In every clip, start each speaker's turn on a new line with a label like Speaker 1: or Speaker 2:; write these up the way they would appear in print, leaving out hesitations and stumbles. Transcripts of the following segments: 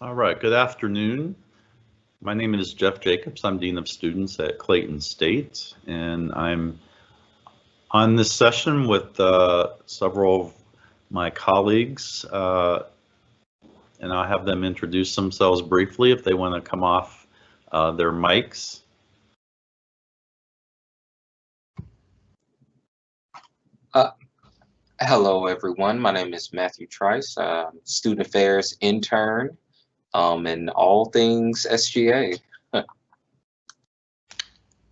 Speaker 1: All right, good afternoon. My name is Jeff Jacobs. I'm Dean of Students at Clayton State, and I'm on this session with several of my colleagues, and I'll have them introduce themselves briefly if they want to come off their mics.
Speaker 2: Hello, everyone. My name is Matthew Trice, student affairs intern, and all things SGA.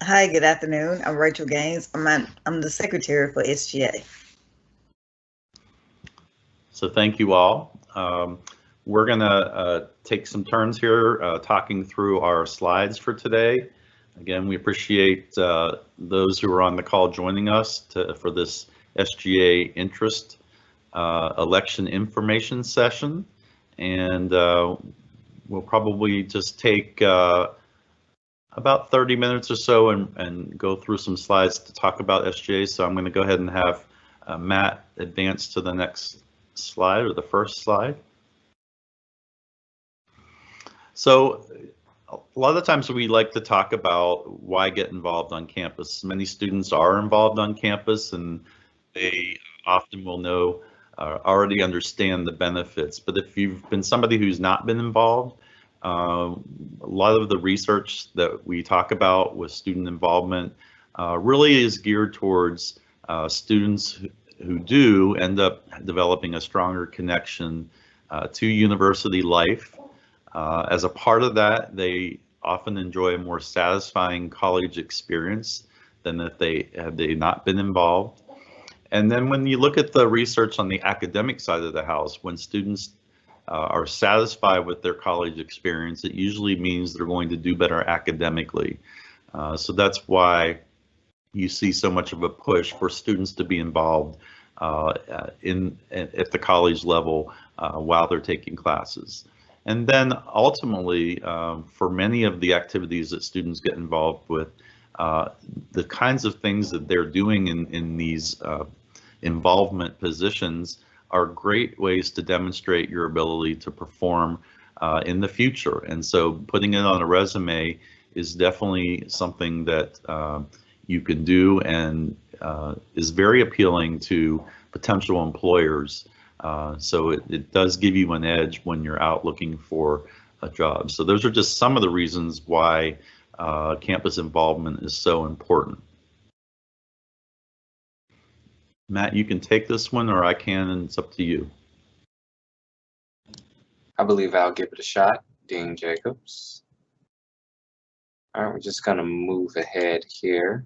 Speaker 3: Hi, good afternoon. I'm Rachel Gaines. I'm the secretary for SGA.
Speaker 1: So thank you all. We're going to take some turns here talking through our slides for today. Again, we appreciate those who are on the call joining us for this SGA interest election information session. And we'll probably just take about 30 minutes or so and go through some slides to talk about SGA. So I'm going to go ahead and have Matt advance to the next slide, or the first slide. So a lot of times we like to talk about why get involved on campus. Many students are involved on campus and they often will know, already understand the benefits. But if you've been somebody who's not been involved, a lot of the research that we talk about with student involvement really is geared towards students who do end up developing a stronger connection to university life. As a part of that, they often enjoy a more satisfying college experience than if they had not been involved. And then when you look at the research on the academic side of the house, when students are satisfied with their college experience, it usually means they're going to do better academically. So that's why you see so much of a push for students to be involved at the college level while they're taking classes. And then ultimately, for many of the activities that students get involved with, the kinds of things that they're doing in these involvement positions are great ways to demonstrate your ability to perform in the future. And so putting it on a resume is definitely something that you can do and is very appealing to potential employers. So it does give you an edge when you're out looking for a job. So those are just some of the reasons why campus involvement is so important. Matt, you can take this one, or I can, and it's up to you.
Speaker 2: I believe I'll give it a shot. Dean Jacobs. All right, we're just going to move ahead here.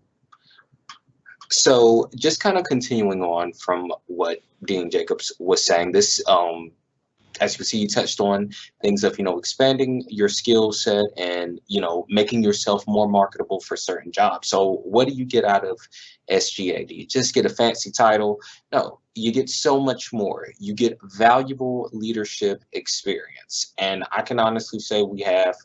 Speaker 2: So just kind of continuing on from what Dean Jacobs was saying, this, as you can see, you touched on things of, expanding your skill set and, making yourself more marketable for certain jobs. So what do you get out of SGA? Do you just get a fancy title? No, you get so much more. You get valuable leadership experience. And I can honestly say we have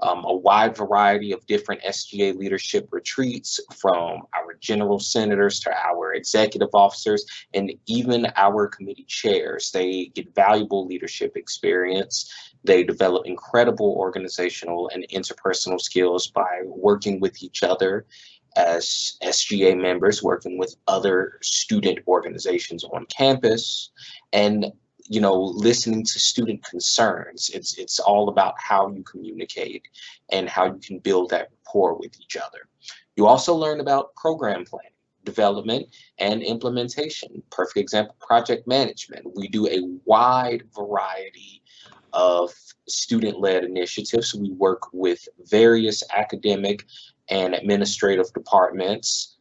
Speaker 2: a wide variety of different SGA leadership retreats, from our general senators to our executive officers and even our committee chairs. They get valuable leadership experience. They develop incredible organizational and interpersonal skills by working with each other as SGA members, working with other student organizations on campus, and listening to student concerns. It's all about how you communicate and how you can build that rapport with each other. You also learn about program planning, development, and implementation. Perfect example, project management. We do a wide variety of student-led initiatives. We work with various academic and administrative departments.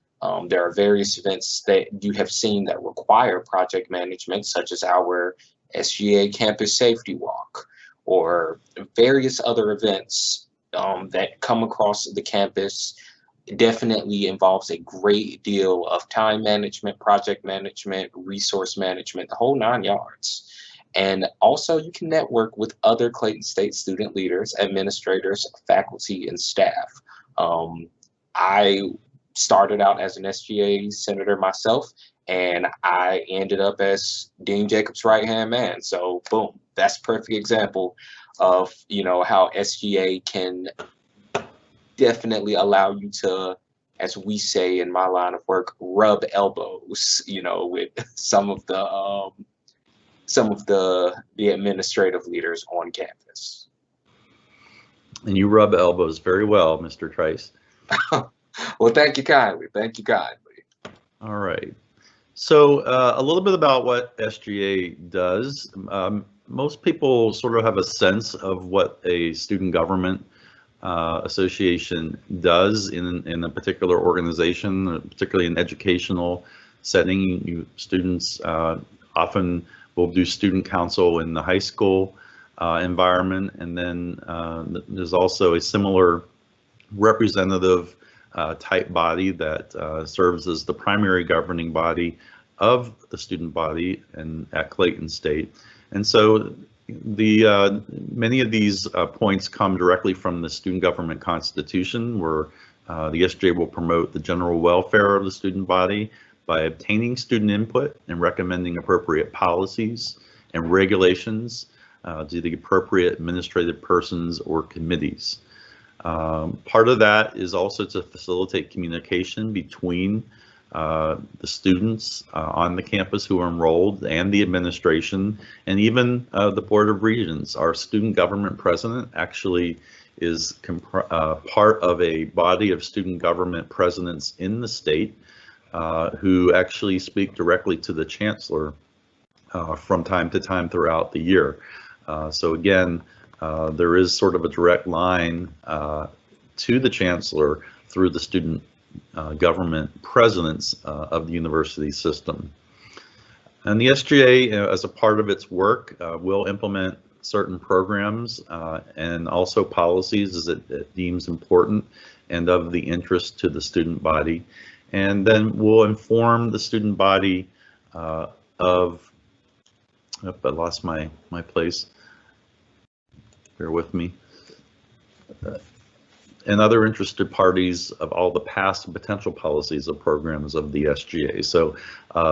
Speaker 2: There are various events that you have seen that require project management, such as our SGA Campus Safety Walk, or various other events that come across the campus. It definitely involves a great deal of time management, project management, resource management, the whole 9 yards. And also you can network with other Clayton State student leaders, administrators, faculty, and staff. I started out as an SGA senator myself, and I ended up as Dean Jacobs' right-hand man. So boom, that's a perfect example of, you know, how SGA can definitely allow you to, as we say in my line of work, rub elbows, you know, with some of the administrative leaders on campus.
Speaker 1: And you rub elbows very well, Mr. Trice.
Speaker 2: Well, thank you kindly. Thank you kindly.
Speaker 1: All right. So a little bit about what SGA does. Most people sort of have a sense of what a student government association does in a particular organization, particularly in educational setting. Students often will do student council in the high school environment, and then there's also a similar representative type body that serves as the primary governing body of the student body and at Clayton State. And so the many of these points come directly from the student government constitution, where the SGA will promote the general welfare of the student body by obtaining student input and recommending appropriate policies and regulations to the appropriate administrative persons or committees. Part of that is also to facilitate communication between the students on the campus who are enrolled and the administration, and even the Board of Regents. Our student government president actually is part of a body of student government presidents in the state who actually speak directly to the chancellor from time to time throughout the year. So again, there is sort of a direct line to the chancellor through the student government presidents of the university system. And the SGA, as a part of its work, will implement certain programs and also policies as it deems important and of the interest to the student body. And then will inform the student body of, I lost my place. Bear with me. And other interested parties of all the past and potential policies of programs of the SGA. So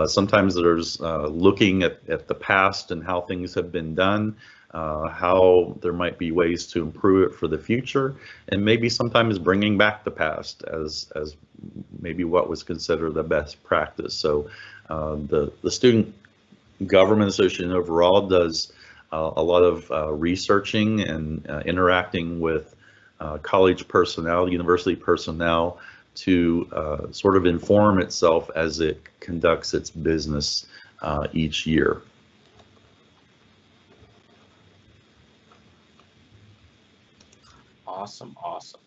Speaker 1: sometimes there's looking at the past and how things have been done, how there might be ways to improve it for the future, and maybe sometimes bringing back the past as maybe what was considered the best practice. So the Student Government Association overall does a lot of researching and interacting with college personnel, university personnel, to sort of inform itself as it conducts its business each year.
Speaker 2: Awesome, awesome.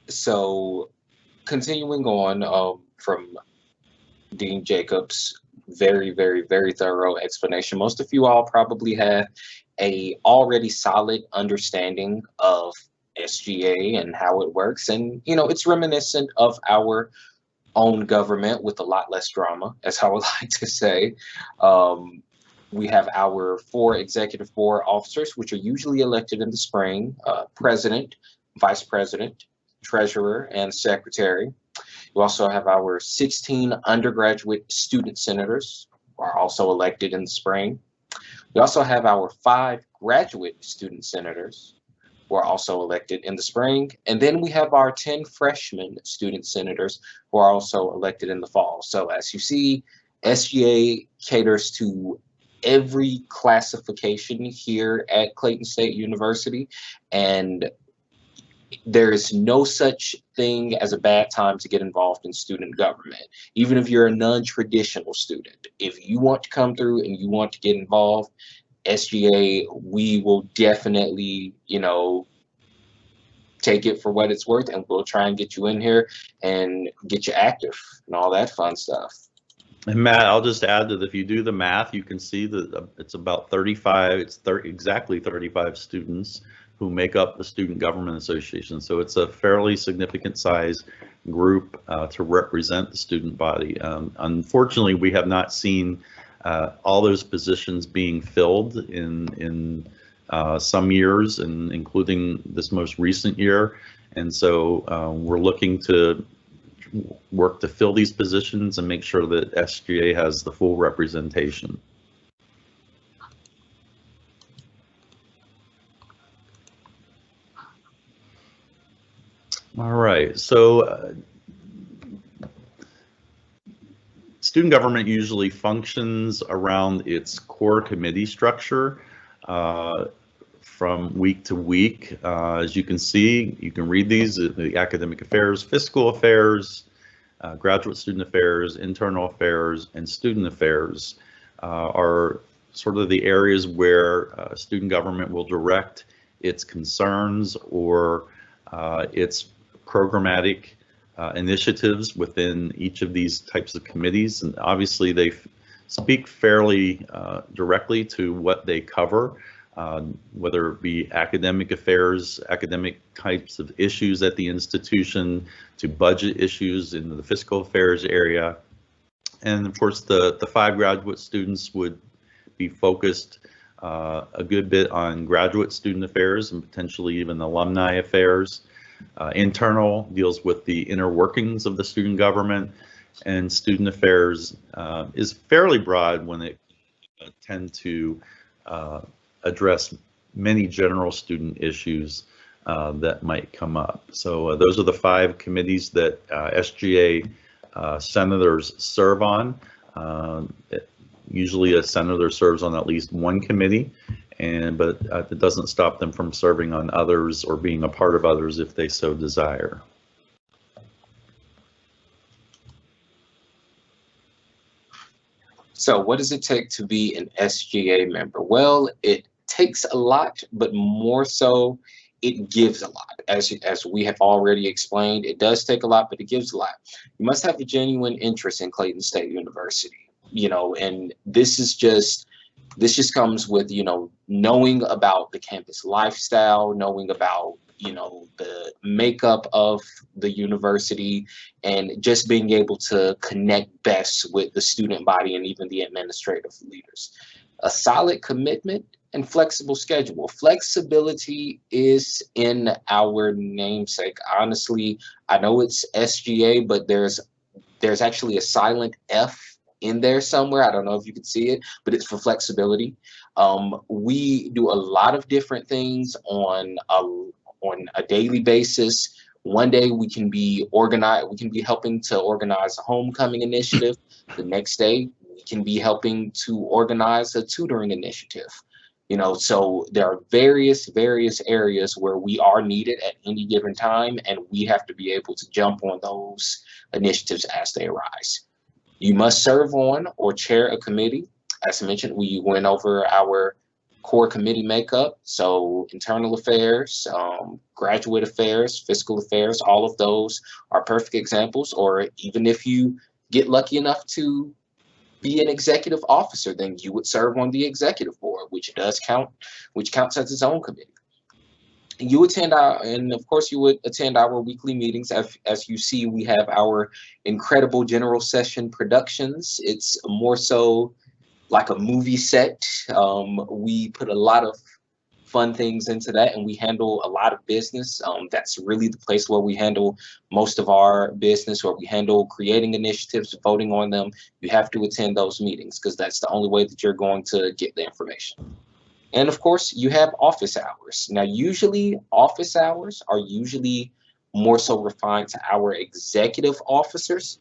Speaker 2: So continuing on from Dean Jacobs' very, very, very thorough explanation. Most of you all probably have a already solid understanding of SGA and how it works. And, you know, it's reminiscent of our own government with a lot less drama, as I would like to say. We have our 4 executive board officers, which are usually elected in the spring: president, vice president, treasurer, and secretary. We also have our 16 undergraduate student senators, who are also elected in the spring. We also have our 5 graduate student senators, who are also elected in the spring. And then we have our 10 freshman student senators, who are also elected in the fall. So as you see, SGA caters to every classification here at Clayton State University, and there is no such thing as a bad time to get involved in student government. Even if you're a non-traditional student, if you want to come through and you want to get involved, SGA, we will definitely, you know, take it for what it's worth, and we'll try and get you in here and get you active and all that fun stuff.
Speaker 1: And Matt, I'll just add that if you do the math, you can see that it's about 35, exactly 35 students who make up the Student Government Association. So it's a fairly significant size group to represent the student body. Unfortunately, we have not seen all those positions being filled in some years, and including this most recent year. And so we're looking to work to fill these positions and make sure that SGA has the full representation. All right, so student government usually functions around its core committee structure from week to week. As you can see, you can read these: the academic affairs, fiscal affairs, graduate student affairs, internal affairs, and student affairs are sort of the areas where student government will direct its concerns or its programmatic initiatives within each of these types of committees. And obviously they speak fairly directly to what they cover, whether it be academic affairs, academic types of issues at the institution, to budget issues in the fiscal affairs area. And of course, the 5 graduate students would be focused a good bit on graduate student affairs and potentially even alumni affairs. Internal deals with the inner workings of the student government, and student affairs is fairly broad when it tend to address many general student issues that might come up. So those are the 5 committees that SGA senators serve on. Usually a senator serves on at least one committee, but it doesn't stop them from serving on others or being a part of others if they so desire.
Speaker 2: So what does it take to be an SGA member? Well, it takes a lot, but more so it gives a lot. As we have already explained, it does take a lot, but it gives a lot. You must have a genuine interest in Clayton State University, and this just comes with, knowing about the campus lifestyle, knowing about, the makeup of the university, and just being able to connect best with the student body and even the administrative leaders. A solid commitment and flexible schedule. Flexibility is in our namesake. Honestly, I know it's SGA, but there's actually a silent F in there somewhere. I don't know if you can see it, but it's for flexibility. We do a lot of different things on a daily basis. One day we can be helping to organize a homecoming initiative. The next day we can be helping to organize a tutoring initiative. So there are various areas where we are needed at any given time, and we have to be able to jump on those initiatives as they arise. You must serve on or chair a committee. As mentioned, we went over our core committee makeup. So internal affairs, graduate affairs, fiscal affairs, all of those are perfect examples. Or even if you get lucky enough to be an executive officer, then you would serve on the executive board, which counts as its own committee. You attend of course you would attend our weekly meetings. As you see, we have our incredible general session productions. It's more so like a movie set. We put a lot of fun things into that, and we handle a lot of business. That's really the place where we handle most of our business, where we handle creating initiatives, voting on them. You have to attend those meetings because that's the only way that you're going to get the information. And of course, you have office hours. Now, usually office hours are more so refined to our executive officers,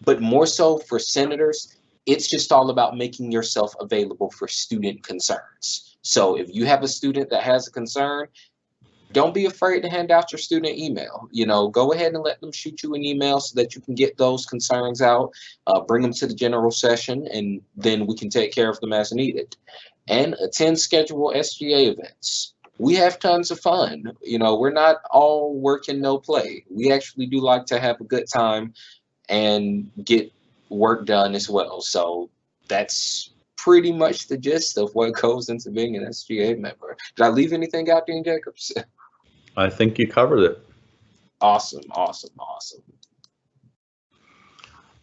Speaker 2: but more so for senators, it's just all about making yourself available for student concerns. So if you have a student that has a concern, don't be afraid to hand out your student email. Go ahead and let them shoot you an email so that you can get those concerns out, bring them to the general session, and then we can take care of them as needed. And attend scheduled SGA events. We have tons of fun. We're not all work and no play. We actually do like to have a good time and get work done as well. So that's pretty much the gist of what goes into being an SGA member. Did I leave anything out, Dean Jacobs?
Speaker 1: I think you covered it.
Speaker 2: Awesome.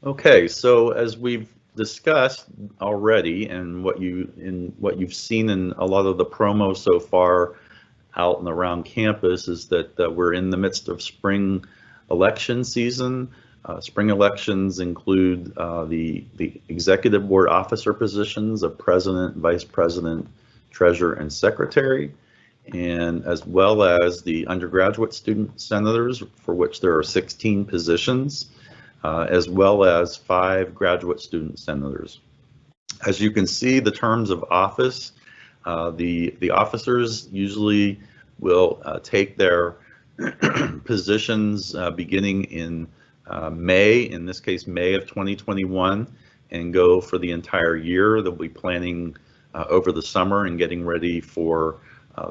Speaker 1: Okay, so as we've discussed already, and what you've seen in a lot of the promo so far, out and around campus is that we're in the midst of spring election season. Spring elections include the executive board officer positions of president, vice president, treasurer, and secretary, and as well as the undergraduate student senators, for which there are 16 positions, as well as 5 graduate student senators. As you can see, the terms of office, the officers usually will take their positions beginning in May, in this case, May of 2021, and go for the entire year. They'll be planning over the summer and getting ready for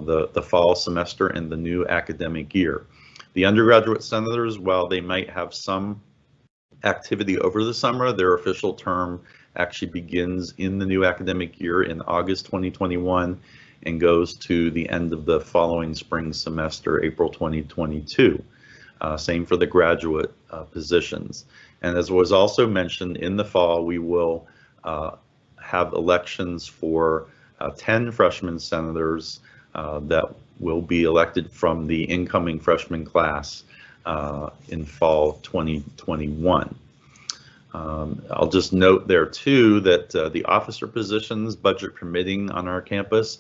Speaker 1: the fall semester and the new academic year. The undergraduate senators, while they might have some activity over the summer, their official term actually begins in the new academic year in August 2021 and goes to the end of the following spring semester, April 2022. Same for the graduate positions. And as was also mentioned, in the fall, we will have elections for 10 freshman senators that will be elected from the incoming freshman class in fall 2021. I'll just note there too that the officer positions, budget permitting on our campus,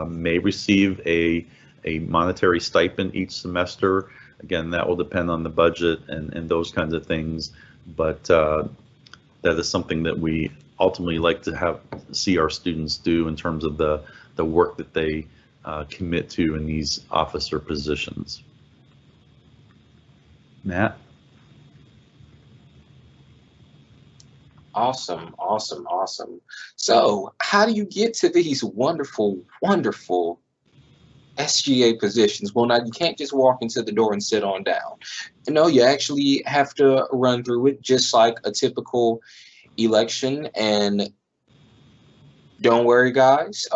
Speaker 1: may receive a monetary stipend each semester. Again, that will depend on the budget and those kinds of things, but that is something that we ultimately like to see our students do in terms of the work that they commit to in these officer positions. Matt?
Speaker 2: Awesome, awesome, awesome. So how do you get to these wonderful, wonderful SGA positions? Well, now you can't just walk into the door and sit on down. No, you actually have to run through it just like a typical election. And don't worry, guys.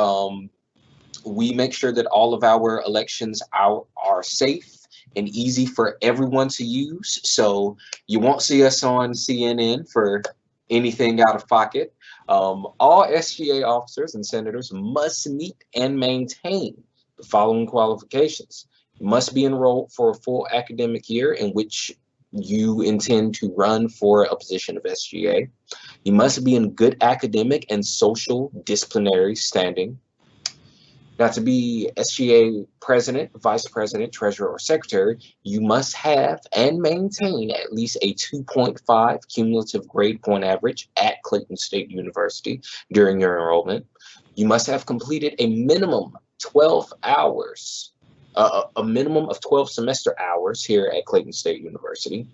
Speaker 2: We make sure that all of our elections are safe and easy for everyone to use. So you won't see us on CNN for anything out of pocket. All SGA officers and senators must meet and maintain the following qualifications. You must be enrolled for a full academic year in which you intend to run for a position of SGA. You must be in good academic and social disciplinary standing. Now, to be SGA president, vice president, treasurer, or secretary, you must have and maintain at least a 2.5 cumulative grade point average at Clayton State University during your enrollment. You must have completed a minimum 12 hours, a minimum of 12 semester hours here at Clayton State University.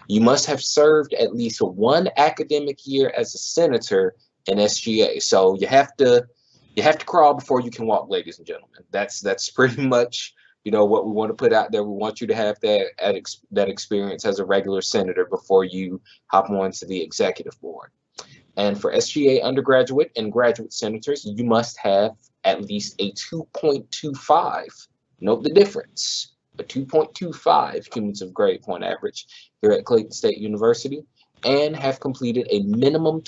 Speaker 2: You must have served at least one academic year as a senator in SGA. So you have to crawl before you can walk, ladies and gentlemen. That's pretty much, you know, what we want to put out there. We want you to have that experience as a regular senator before you hop on to the executive board. And for SGA undergraduate and graduate senators, you must have at least a 2.25. Note the difference. A 2.25 cumulative grade point average here at Clayton State University, and have completed a minimum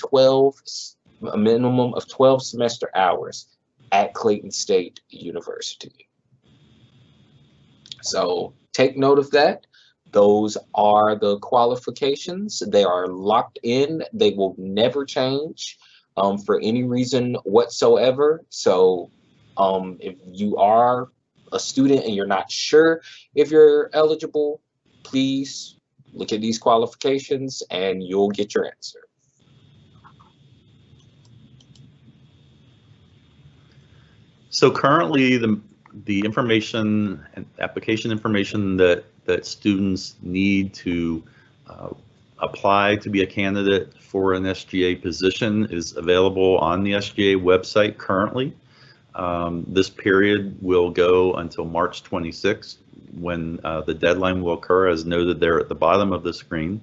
Speaker 2: of 12 semester hours at Clayton State University. So take note of that. Those are the qualifications. They are locked in. They will never change for any reason whatsoever. So if you are a student and you're not sure if you're eligible, please look at these qualifications and you'll get your answer.
Speaker 1: So currently, the information and application information that students need to apply to be a candidate for an SGA position is available on the SGA website currently. This period will go until March 26th, when the deadline will occur, as noted there at the bottom of the screen.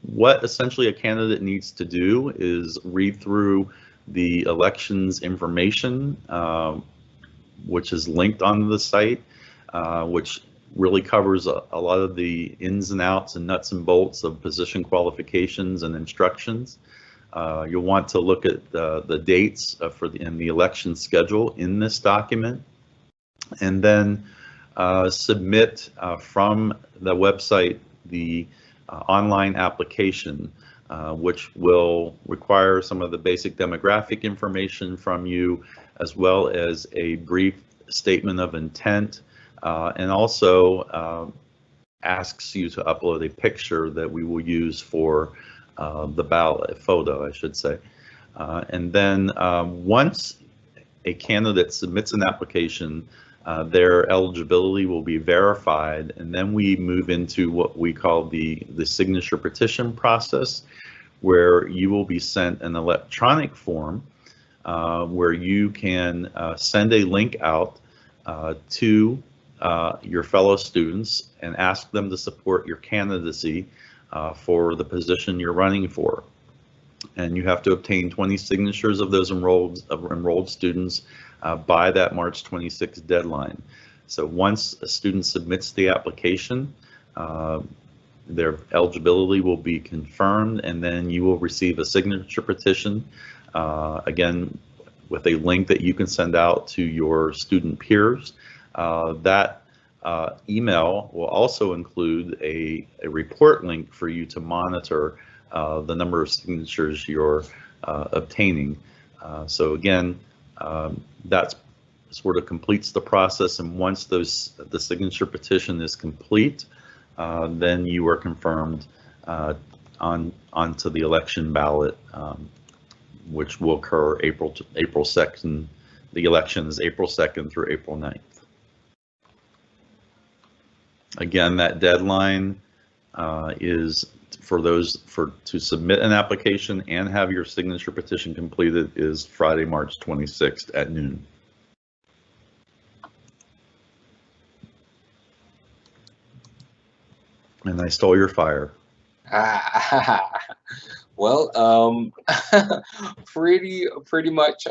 Speaker 1: What essentially a candidate needs to do is read through the elections information, which is linked on the site, which really covers a lot of the ins and outs and nuts and bolts of position qualifications and instructions. You'll want to look at the dates in the election schedule in this document. and then submit from the website the online application, which will require some of the basic demographic information from you, as well as a brief statement of intent, and also asks you to upload a picture that we will use for the ballot, photo, I should say. And then once a candidate submits an application, their eligibility will be verified, and then we move into what we call the signature petition process, where you will be sent an electronic form where you can send a link out to your fellow students and ask them to support your candidacy for the position you're running for. And you have to obtain 20 signatures of those enrolled students by that March 26th deadline. So once a student submits the application, their eligibility will be confirmed, and then you will receive a signature petition, again, with a link that you can send out to your student peers. That email will also include a report link for you to monitor the number of signatures you're obtaining. So again, that sort of completes the process, and once the signature petition is complete, then you are confirmed onto the election ballot, which will occur April 2nd. The election is April 2nd through April 9th. Again, that deadline is for to submit an application and have your signature petition completed is Friday, March 26th at noon. And I stole your fire.
Speaker 2: Well, pretty much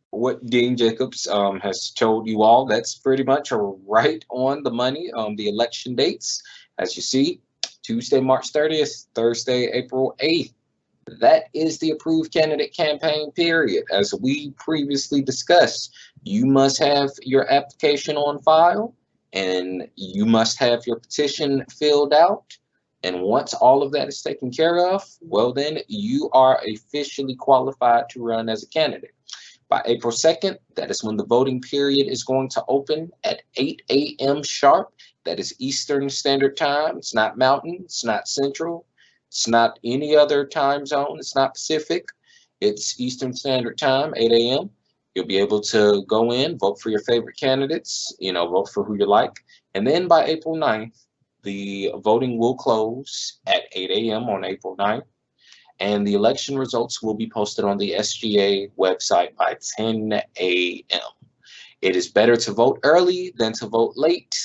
Speaker 2: what Dean Jacobs has told you all. That's pretty much right on the money. The election dates, as you see, Tuesday, March 30th, Thursday, April 8th. That is the approved candidate campaign period. As we previously discussed, you must have your application on file, and you must have your petition filled out. And once all of that is taken care of, well, then you are officially qualified to run as a candidate. By April 2nd, that is when the voting period is going to open at 8 a.m. sharp. That is Eastern Standard Time. It's not Mountain, it's not Central, it's not any other time zone, it's not Pacific. It's Eastern Standard Time, 8 a.m. You'll be able to go in, vote for your favorite candidates, vote for who you like. And then by April 9th, the voting will close at 8 a.m. on April 9th. And the election results will be posted on the SGA website by 10 a.m. It is better to vote early than to vote late,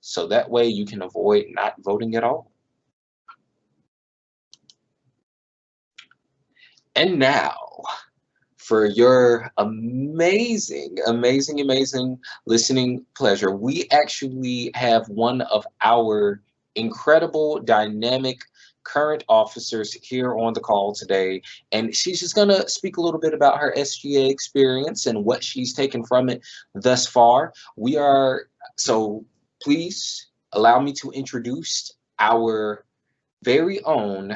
Speaker 2: so that way you can avoid not voting at all. And now, for your amazing listening pleasure, we actually have one of our incredible, dynamic current officers here on the call today, and she's just going to speak a little bit about her SGA experience and what she's taken from it thus far. So please allow me to introduce our very own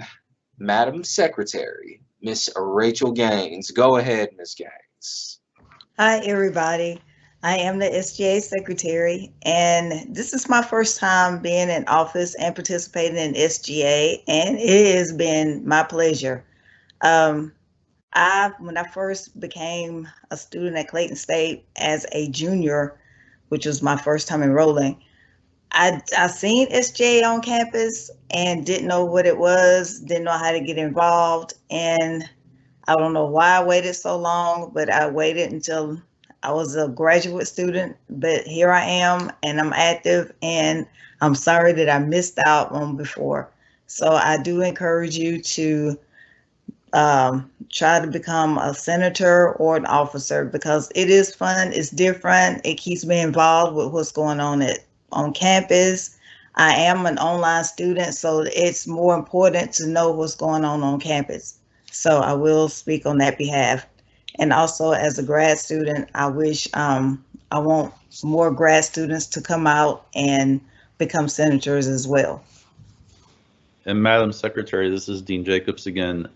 Speaker 2: Madam Secretary, Miss Rachel Gaines. Go ahead, Miss Gaines.
Speaker 3: Hi, everybody. I am the SGA Secretary, and this is my first time being in office and participating in SGA, and it has been my pleasure. When I first became a student at Clayton State as a junior, which was my first time enrolling, I seen SGA on campus and didn't know what it was, didn't know how to get involved, and I don't know why I waited so long, but I waited until I was a graduate student, but here I am, and I'm active, and I'm sorry that I missed out on before. So I do encourage you to try to become a senator or an officer, because it is fun, it's different, it keeps me involved with what's going on campus. I am an online student, so it's more important to know what's going on campus. So I will speak on that behalf. And also, as a grad student, I wish I want more grad students to come out and become senators as well.
Speaker 1: And Madam Secretary, this is Dean Jacobs again.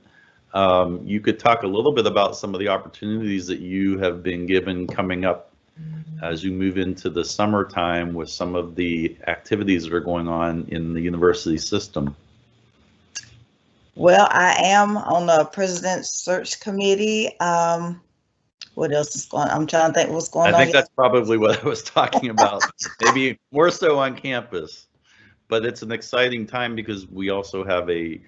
Speaker 1: You could talk a little bit about some of the opportunities that you have been given coming up as you move into the summertime with some of the activities that are going on in the university system.
Speaker 3: Well, I am on the President's Search Committee. What else is going on? I'm trying to think what's going on.
Speaker 1: I think that's probably what I was talking about, maybe more so on campus. But it's an exciting time because we also have a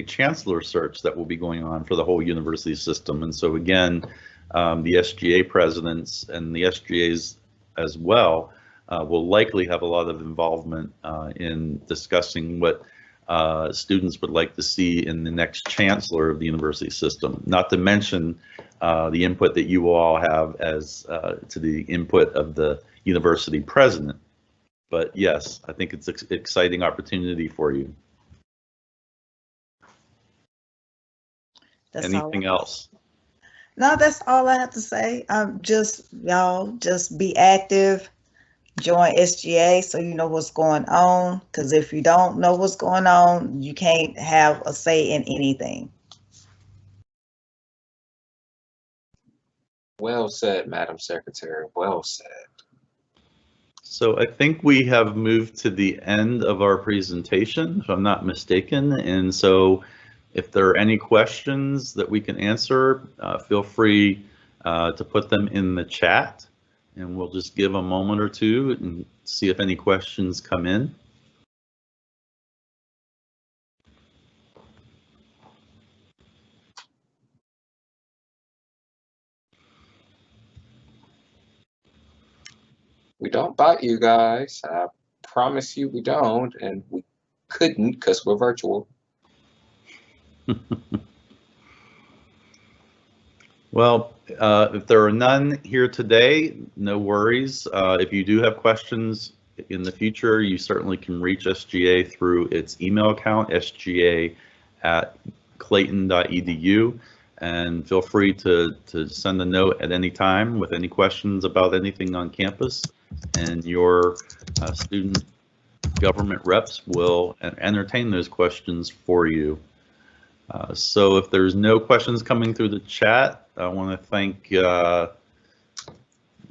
Speaker 1: chancellor search that will be going on for the whole university system. And so again, the SGA presidents and the SGAs as well will likely have a lot of involvement in discussing what students would like to see in the next chancellor of the university system, not to mention the input that you will all have as to the input of the university president. But yes, I think it's an exciting opportunity for you. Anything else?
Speaker 3: No, that's all I have to say. Y'all just be active, join SGA so you know what's going on. Because if you don't know what's going on, you can't have a say in anything.
Speaker 2: Well said, Madam Secretary. Well said.
Speaker 1: So I think we have moved to the end of our presentation, if I'm not mistaken. And so if there are any questions that we can answer, feel free to put them in the chat, and we'll just give a moment or two and see if any questions come in.
Speaker 2: We don't bite you guys. I promise you we don't, and we couldn't because we're virtual.
Speaker 1: Well, if there are none here today, no worries. If you do have questions in the future, you certainly can reach SGA through its email account, sga@clayton.edu, and feel free to send a note at any time with any questions about anything on campus, and your student government reps will entertain those questions for you. So if there's no questions coming through the chat, I want to thank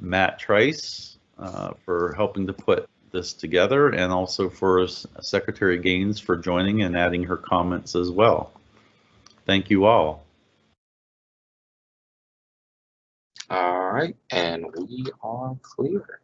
Speaker 1: Matt Trice for helping to put this together, and also for Secretary Gaines for joining and adding her comments as well. Thank you all.
Speaker 2: All right, and we are clear.